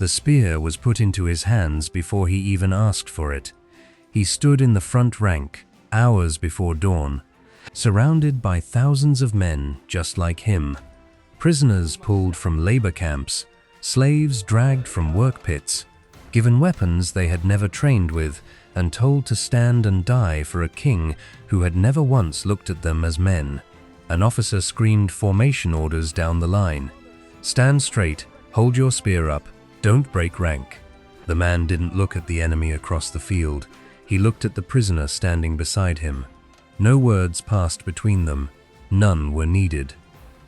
The spear was put into his hands before he even asked for it. He stood in the front rank, hours before dawn, surrounded by thousands of men just like him. Prisoners pulled from labor camps, slaves dragged from work pits, given weapons they had never trained with, and told to stand and die for a king who had never once looked at them as men. An officer screamed formation orders down the line. "Stand straight, hold your spear up, don't break rank." The man didn't look at the enemy across the field. He looked at the prisoner standing beside him. No words passed between them. None were needed.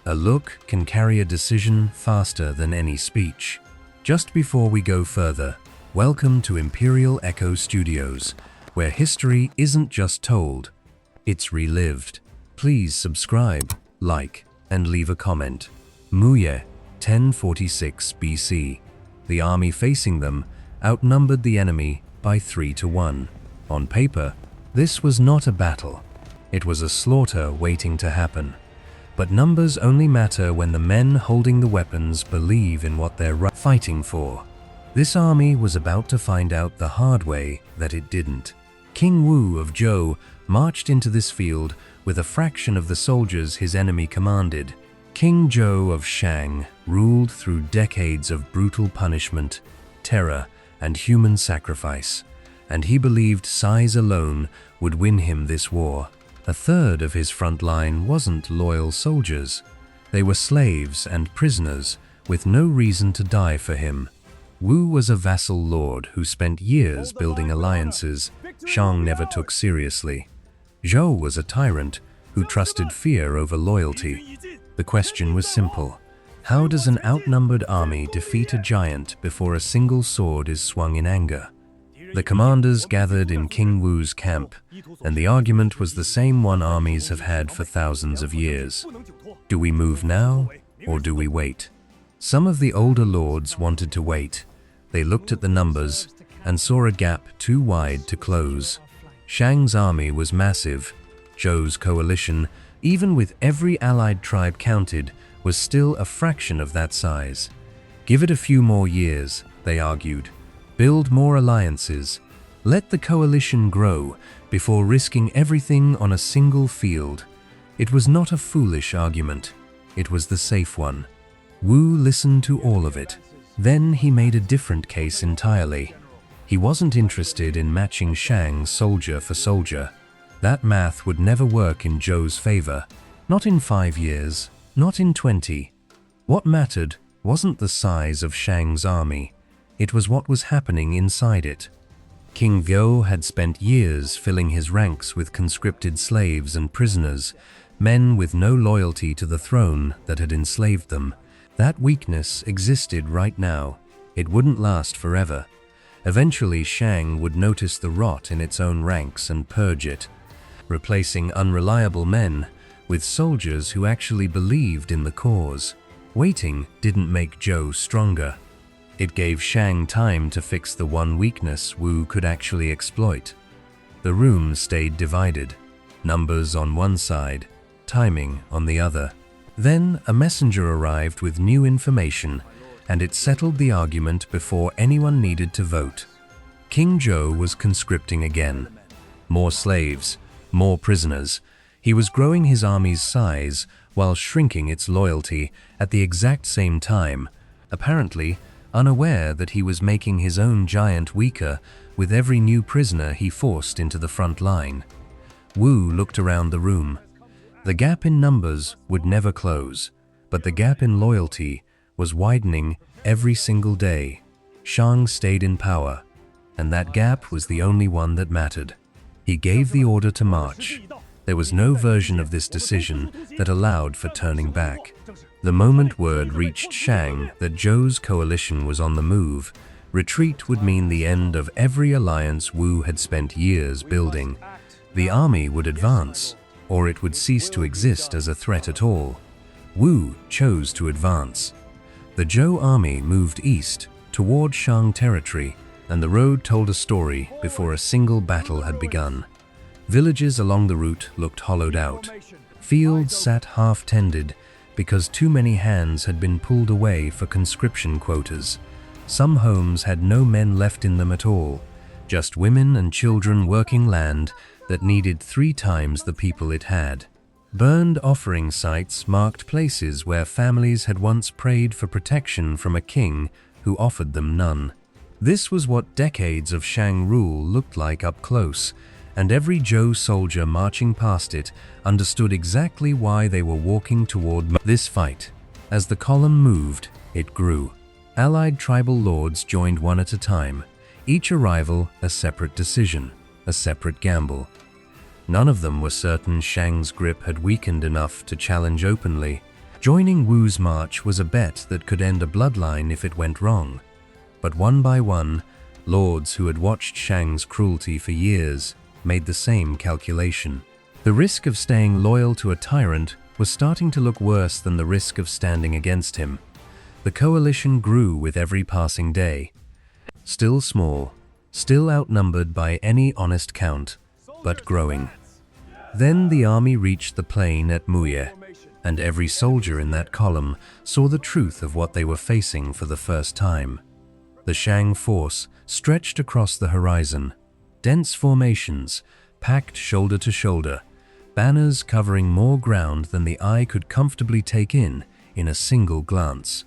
A look can carry a decision faster than any speech. Just before we go further, welcome to Imperial Echo Studios, where history isn't just told, it's relived. Please subscribe, like, and leave a comment. Muye, 1046 BC. The army facing them outnumbered the enemy by 3 to 1. On paper, this was not a battle. It was a slaughter waiting to happen. But numbers only matter when the men holding the weapons believe in what they're fighting for. This army was about to find out the hard way that it didn't. King Wu of Zhou marched into this field with a fraction of the soldiers his enemy commanded. King Zhou of Shang ruled through decades of brutal punishment, terror, and human sacrifice, and he believed size alone would win him this war. A third of his front line wasn't loyal soldiers. They were slaves and prisoners with no reason to die for him. Wu was a vassal lord who spent years building alliances Shang never took seriously. Zhou was a tyrant who trusted fear over loyalty. The question was simple. How does an outnumbered army defeat a giant before a single sword is swung in anger? The commanders gathered in King Wu's camp, and the argument was the same one armies have had for thousands of years. Do we move now, or do we wait? Some of the older lords wanted to wait. They looked at the numbers and saw a gap too wide to close. Shang's army was massive. Zhou's coalition, even with every allied tribe counted, was still a fraction of that size. Give it a few more years, they argued. Build more alliances. Let the coalition grow before risking everything on a single field. It was not a foolish argument. It was the safe one. Wu listened to all of it. Then he made a different case entirely. He wasn't interested in matching Shang soldier for soldier. That math would never work in Zhou's favor. Not in 5 years, not in 20. What mattered wasn't the size of Shang's army. It was what was happening inside it. King Wu had spent years filling his ranks with conscripted slaves and prisoners, men with no loyalty to the throne that had enslaved them. That weakness existed right now. It wouldn't last forever. Eventually, Shang would notice the rot in its own ranks and purge it, replacing unreliable men with soldiers who actually believed in the cause. Waiting didn't make Zhou stronger. It gave Shang time to fix the one weakness Wu could actually exploit. The room stayed divided, numbers on one side, timing on the other. Then a messenger arrived with new information, and it settled the argument before anyone needed to vote. King Zhou was conscripting again. More slaves, more prisoners. He was growing his army's size while shrinking its loyalty at the exact same time, apparently unaware that he was making his own giant weaker with every new prisoner he forced into the front line. Wu looked around the room. The gap in numbers would never close, but the gap in loyalty was widening every single day. Shang stayed in power, and that gap was the only one that mattered. He gave the order to march. There was no version of this decision that allowed for turning back. The moment word reached Shang that Zhou's coalition was on the move, retreat would mean the end of every alliance Wu had spent years building. The army would advance, or it would cease to exist as a threat at all. Wu chose to advance. The Zhou army moved east toward Shang territory, and the road told a story before a single battle had begun. Villages along the route looked hollowed out. Fields sat half-tended because too many hands had been pulled away for conscription quotas. Some homes had no men left in them at all, just women and children working land that needed 3 times the people it had. Burned offering sites marked places where families had once prayed for protection from a king who offered them none. This was what decades of Shang rule looked like up close, and every Zhou soldier marching past it understood exactly why they were walking toward this fight. As the column moved, it grew. Allied tribal lords joined one at a time, each arrival a separate decision, a separate gamble. None of them were certain Shang's grip had weakened enough to challenge openly. Joining Wu's march was a bet that could end a bloodline if it went wrong. But one by one, lords who had watched Shang's cruelty for years made the same calculation. The risk of staying loyal to a tyrant was starting to look worse than the risk of standing against him. The coalition grew with every passing day. Still small, still outnumbered by any honest count, but growing. Then the army reached the plain at Muye, and every soldier in that column saw the truth of what they were facing for the first time. The Shang force stretched across the horizon, dense formations, packed shoulder to shoulder, banners covering more ground than the eye could comfortably take in a single glance.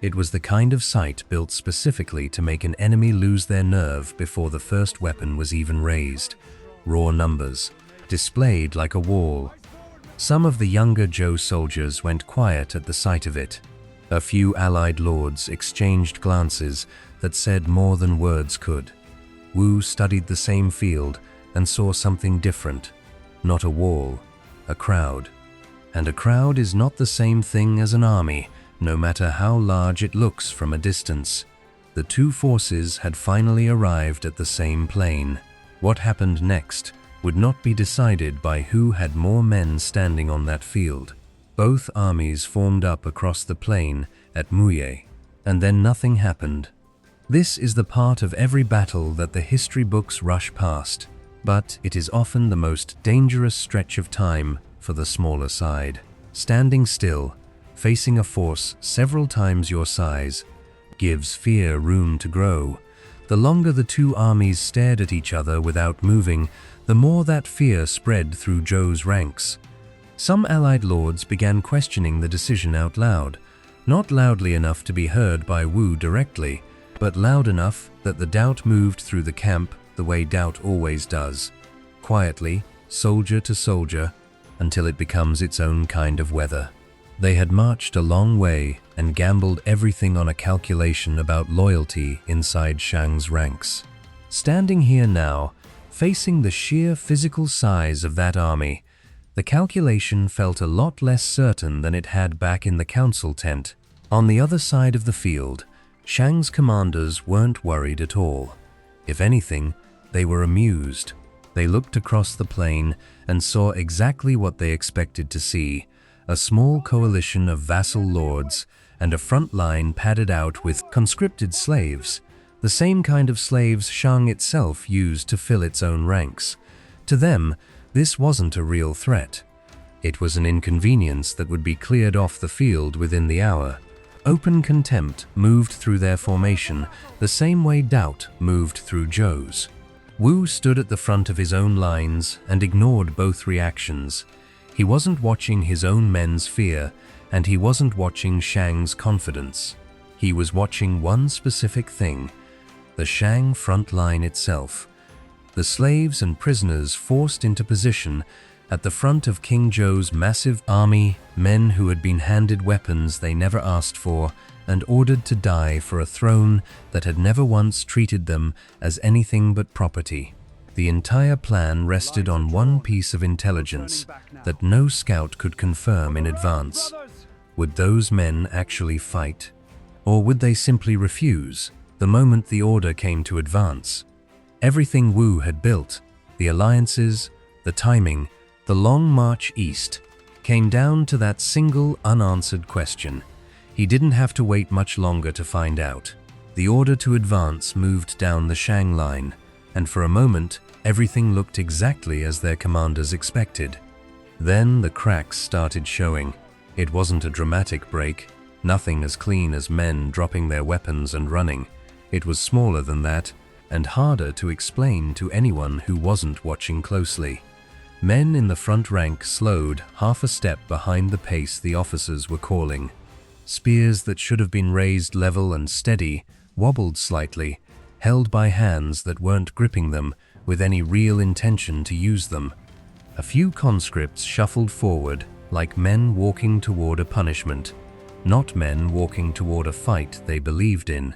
It was the kind of sight built specifically to make an enemy lose their nerve before the first weapon was even raised. Raw numbers, displayed like a wall. Some of the younger Zhou soldiers went quiet at the sight of it. A few allied lords exchanged glances that said more than words could. Wu studied the same field and saw something different. Not a wall, a crowd. And a crowd is not the same thing as an army, no matter how large it looks from a distance. The two forces had finally arrived at the same plain. What happened next would not be decided by who had more men standing on that field. Both armies formed up across the plain at Muye, and then nothing happened. This is the part of every battle that the history books rush past, but it is often the most dangerous stretch of time for the smaller side. Standing still, facing a force several times your size, gives fear room to grow. The longer the two armies stared at each other without moving, the more that fear spread through Zhou's ranks. Some allied lords began questioning the decision out loud, not loudly enough to be heard by Wu directly, but loud enough that the doubt moved through the camp the way doubt always does, quietly, soldier to soldier, until it becomes its own kind of weather. They had marched a long way and gambled everything on a calculation about loyalty inside Shang's ranks. Standing here now, facing the sheer physical size of that army, the calculation felt a lot less certain than it had back in the council tent. On the other side of the field, Shang's commanders weren't worried at all. If anything, they were amused. They looked across the plain and saw exactly what they expected to see: a small coalition of vassal lords and a front line padded out with conscripted slaves, the same kind of slaves Shang itself used to fill its own ranks. To them, this wasn't a real threat. It was an inconvenience that would be cleared off the field within the hour. Open contempt moved through their formation the same way doubt moved through Zhou's. Wu stood at the front of his own lines and ignored both reactions. He wasn't watching his own men's fear, and he wasn't watching Shang's confidence. He was watching one specific thing: the Shang front line itself. The slaves and prisoners forced into position at the front of King Zhou's massive army, men who had been handed weapons they never asked for and ordered to die for a throne that had never once treated them as anything but property. The entire plan rested on one piece of intelligence that no scout could confirm in advance. Would those men actually fight? Or would they simply refuse the moment the order came to advance? Everything Wu had built, the alliances, the timing, the long march east, came down to that single unanswered question. He didn't have to wait much longer to find out. The order to advance moved down the Shang line, and for a moment, everything looked exactly as their commanders expected. Then the cracks started showing. It wasn't a dramatic break, nothing as clean as men dropping their weapons and running. It was smaller than that, and harder to explain to anyone who wasn't watching closely. Men in the front rank slowed half a step behind the pace the officers were calling. Spears that should have been raised level and steady wobbled slightly, held by hands that weren't gripping them with any real intention to use them. A few conscripts shuffled forward like men walking toward a punishment, not men walking toward a fight they believed in.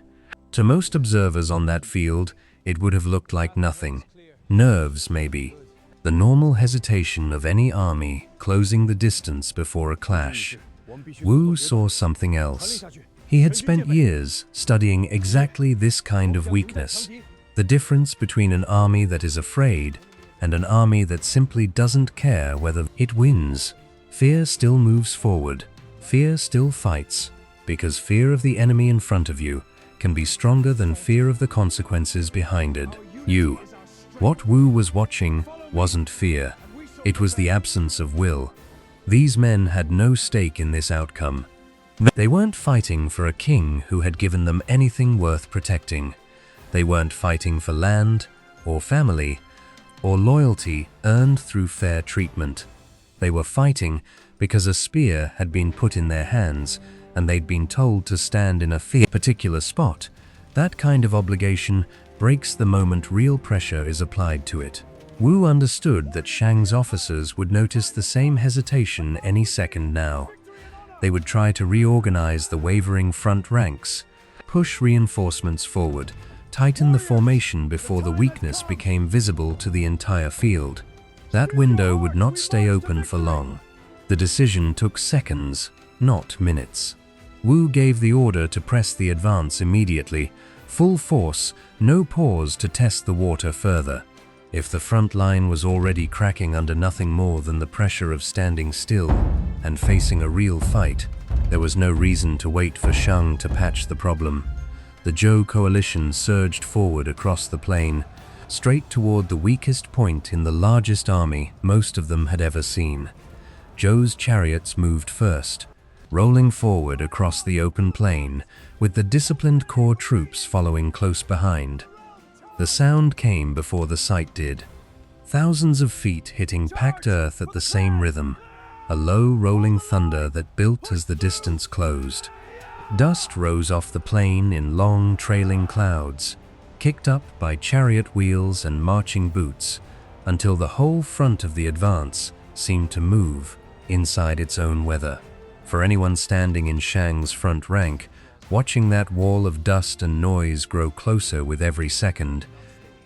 To most observers on that field, it would have looked like nothing. Nerves, maybe. The normal hesitation of any army closing the distance before a clash. Wu saw something else. He had spent years studying exactly this kind of weakness. The difference between an army that is afraid and an army that simply doesn't care whether it wins. Fear still moves forward. Fear still fights, because fear of the enemy in front of you can be stronger than fear of the consequences behind it. What Wu was watching wasn't fear. It was the absence of will. These men had no stake in this outcome. They weren't fighting for a king who had given them anything worth protecting. They weren't fighting for land, or family, or loyalty earned through fair treatment. They were fighting because a spear had been put in their hands and they'd been told to stand in a particular spot. That kind of obligation breaks the moment real pressure is applied to it. Wu understood that Shang's officers would notice the same hesitation any second now. They would try to reorganize the wavering front ranks, push reinforcements forward, tighten the formation before the weakness became visible to the entire field. That window would not stay open for long. The decision took seconds, not minutes. Wu gave the order to press the advance immediately, full force, no pause to test the water further. If the front line was already cracking under nothing more than the pressure of standing still and facing a real fight, there was no reason to wait for Shang to patch the problem. The Zhou coalition surged forward across the plain, straight toward the weakest point in the largest army most of them had ever seen. Zhou's chariots moved first, rolling forward across the open plain, with the disciplined core troops following close behind. The sound came before the sight did. Thousands of feet hitting packed earth at the same rhythm, a low rolling thunder that built as the distance closed. Dust rose off the plain in long trailing clouds, kicked up by chariot wheels and marching boots, until the whole front of the advance seemed to move inside its own weather. For anyone standing in Shang's front rank, watching that wall of dust and noise grow closer with every second,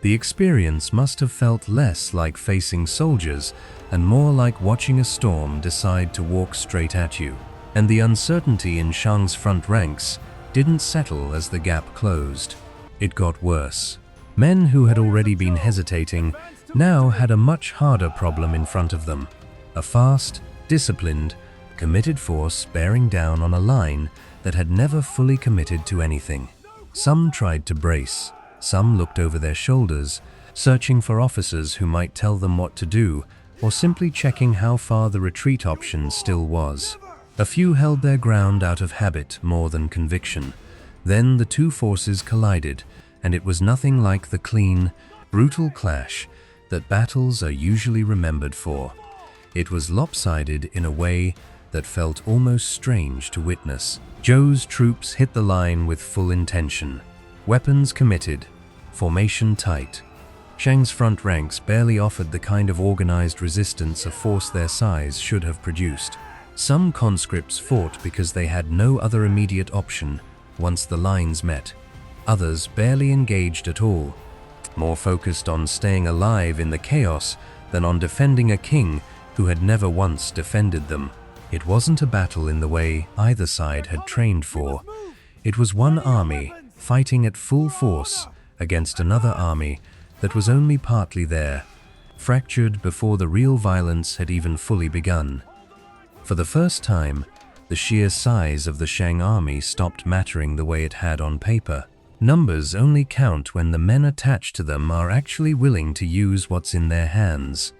the experience must have felt less like facing soldiers and more like watching a storm decide to walk straight at you. And the uncertainty in Shang's front ranks didn't settle as the gap closed. It got worse. Men who had already been hesitating now had a much harder problem in front of them. A fast, disciplined, committed force bearing down on a line that had never fully committed to anything. Some tried to brace, some looked over their shoulders, searching for officers who might tell them what to do, or simply checking how far the retreat option still was. A few held their ground out of habit more than conviction. Then the two forces collided, and it was nothing like the clean, brutal clash that battles are usually remembered for. It was lopsided in a way that felt almost strange to witness. Zhou's troops hit the line with full intention. Weapons committed, formation tight. Shang's front ranks barely offered the kind of organized resistance a force their size should have produced. Some conscripts fought because they had no other immediate option once the lines met. Others barely engaged at all, more focused on staying alive in the chaos than on defending a king who had never once defended them. It wasn't a battle in the way either side had trained for. It was one army fighting at full force against another army that was only partly there, fractured before the real violence had even fully begun. For the first time, the sheer size of the Shang army stopped mattering the way it had on paper. Numbers only count when the men attached to them are actually willing to use what's in their hands.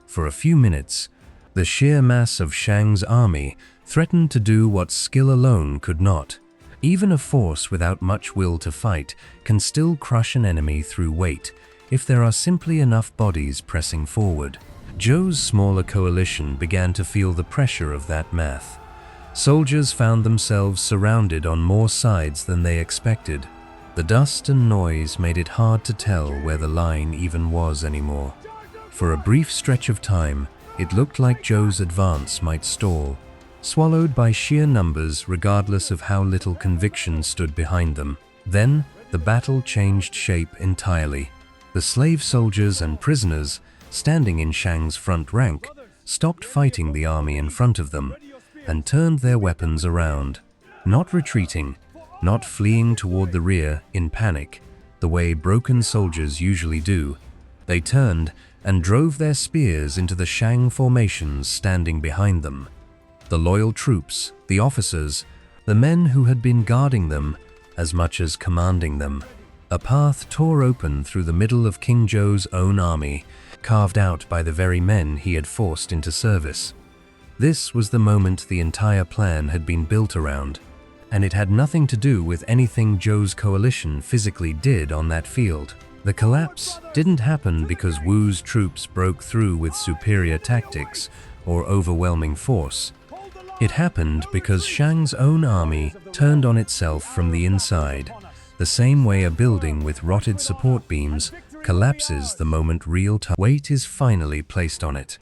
For a few minutes, the sheer mass of Shang's army threatened to do what skill alone could not. Even a force without much will to fight can still crush an enemy through weight if there are simply enough bodies pressing forward. Zhou's smaller coalition began to feel the pressure of that math. Soldiers found themselves surrounded on more sides than they expected. The dust and noise made it hard to tell where the line even was anymore. For a brief stretch of time, it looked like Zhou's advance might stall, swallowed by sheer numbers regardless of how little conviction stood behind them. Then, the battle changed shape entirely. The slave soldiers and prisoners, standing in Shang's front rank, stopped fighting the army in front of them and turned their weapons around, not retreating, not fleeing toward the rear in panic, the way broken soldiers usually do. They turned and drove their spears into the Shang formations standing behind them. The loyal troops, the officers, the men who had been guarding them as much as commanding them. A path tore open through the middle of King Zhou's own army, carved out by the very men he had forced into service. This was the moment the entire plan had been built around, and it had nothing to do with anything Zhou's coalition physically did on that field. The collapse didn't happen because Wu's troops broke through with superior tactics or overwhelming force. It happened because Shang's own army turned on itself from the inside, the same way a building with rotted support beams collapses the moment real weight is finally placed on it.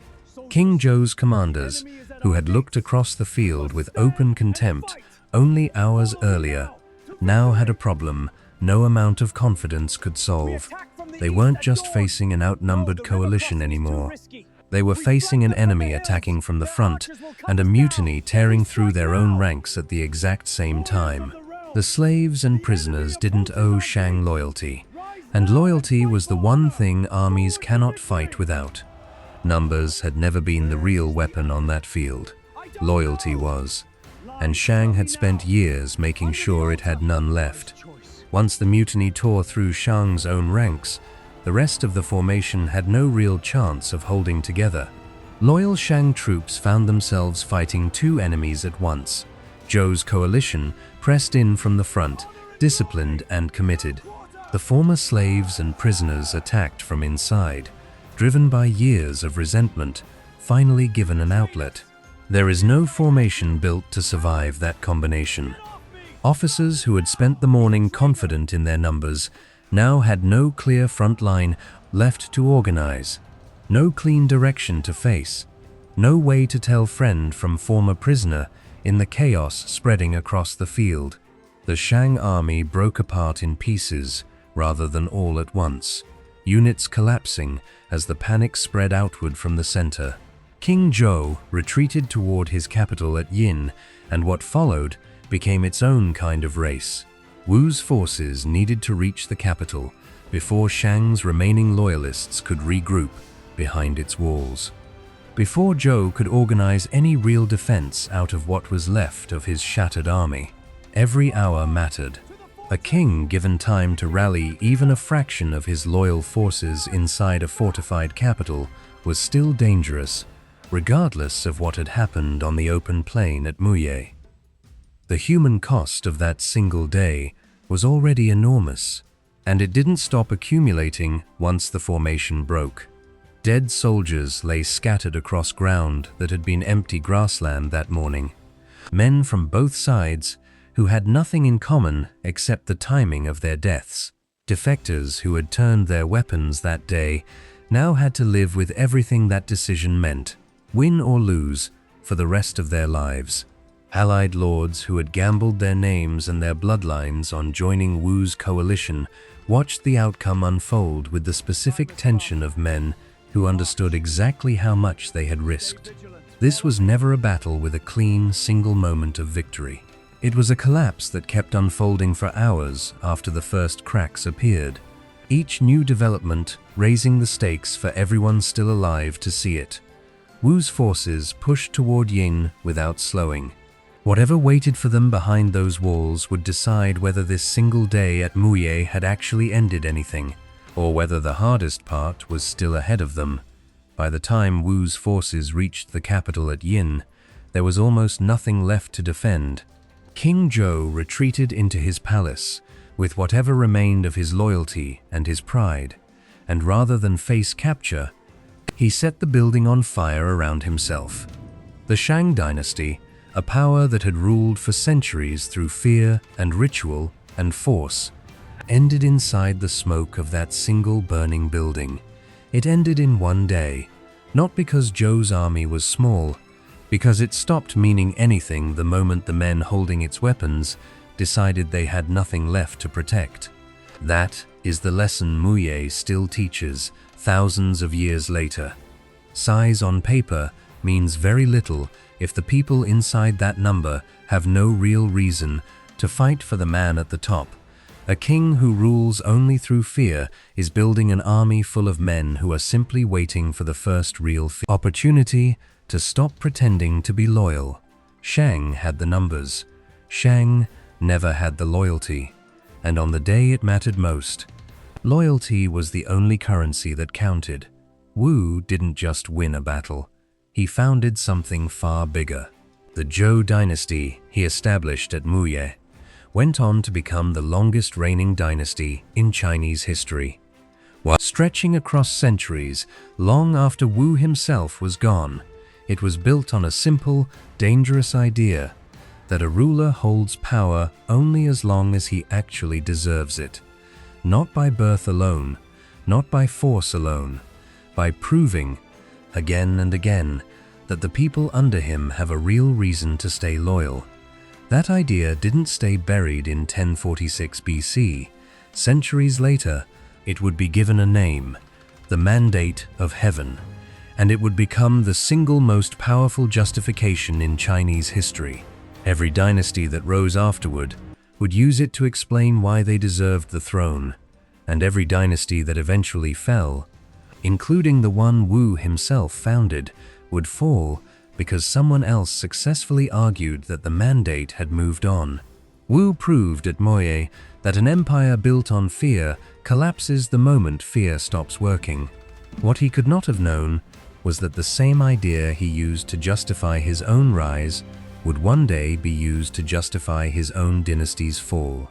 King Zhou's commanders, who had looked across the field with open contempt only hours earlier, now had a problem no amount of confidence could solve. They weren't just facing an outnumbered coalition anymore. They were facing an enemy attacking from the front and a mutiny tearing through their own ranks at the exact same time. The slaves and prisoners didn't owe Shang loyalty, and loyalty was the one thing armies cannot fight without. Numbers had never been the real weapon on that field. Loyalty was, and Shang had spent years making sure it had none left. Once the mutiny tore through Shang's own ranks, the rest of the formation had no real chance of holding together. Loyal Shang troops found themselves fighting two enemies at once. Zhou's coalition pressed in from the front, disciplined and committed. The former slaves and prisoners attacked from inside, driven by years of resentment, finally given an outlet. There is no formation built to survive that combination. Officers who had spent the morning confident in their numbers now had no clear front line left to organize, no clean direction to face, no way to tell friend from former prisoner in the chaos spreading across the field. The Shang army broke apart in pieces rather than all at once, units collapsing as the panic spread outward from the center. King Zhou retreated toward his capital at Yin, and what followed became its own kind of race. Wu's forces needed to reach the capital before Shang's remaining loyalists could regroup behind its walls. Before Zhou could organize any real defense out of what was left of his shattered army. Every hour mattered. A king given time to rally even a fraction of his loyal forces inside a fortified capital was still dangerous, regardless of what had happened on the open plain at Muye. The human cost of that single day was already enormous, and it didn't stop accumulating once the formation broke. Dead soldiers lay scattered across ground that had been empty grassland that morning. Men from both sides who had nothing in common except the timing of their deaths. Defectors who had turned their weapons that day now had to live with everything that decision meant, win or lose, for the rest of their lives. Allied lords who had gambled their names and their bloodlines on joining Wu's coalition watched the outcome unfold with the specific tension of men who understood exactly how much they had risked. This was never a battle with a clean, single moment of victory. It was a collapse that kept unfolding for hours after the first cracks appeared, each new development raising the stakes for everyone still alive to see it. Wu's forces pushed toward Yin without slowing. Whatever waited for them behind those walls would decide whether this single day at Muye had actually ended anything, or whether the hardest part was still ahead of them. By the time Wu's forces reached the capital at Yin, there was almost nothing left to defend. King Zhou retreated into his palace with whatever remained of his loyalty and his pride, and rather than face capture, he set the building on fire around himself. The Shang Dynasty, a power that had ruled for centuries through fear and ritual and force, ended inside the smoke of that single burning building. It ended in one day, not because Zhou's army was small, because it stopped meaning anything the moment the men holding its weapons decided they had nothing left to protect. That is the lesson Muye still teaches thousands of years later. Size on paper means very little if the people inside that number have no real reason to fight for the man at the top. A king who rules only through fear is building an army full of men who are simply waiting for the first real opportunity to stop pretending to be loyal. Shang had the numbers. Shang never had the loyalty. And on the day it mattered most, loyalty was the only currency that counted. Wu didn't just win a battle. He founded something far bigger. The Zhou Dynasty he established at Muye went on to become the longest reigning dynasty in Chinese history. While stretching across centuries, long after Wu himself was gone, it was built on a simple, dangerous idea that a ruler holds power only as long as he actually deserves it. Not by birth alone, not by force alone, by proving, again and again, that the people under him have a real reason to stay loyal. That idea didn't stay buried in 1046 BC. Centuries later, it would be given a name, the Mandate of Heaven, and it would become the single most powerful justification in Chinese history. Every dynasty that rose afterward would use it to explain why they deserved the throne, and every dynasty that eventually fell, including the one Wu himself founded, would fall because someone else successfully argued that the mandate had moved on. Wu proved at Muye that an empire built on fear collapses the moment fear stops working. What he could not have known was that the same idea he used to justify his own rise would one day be used to justify his own dynasty's fall.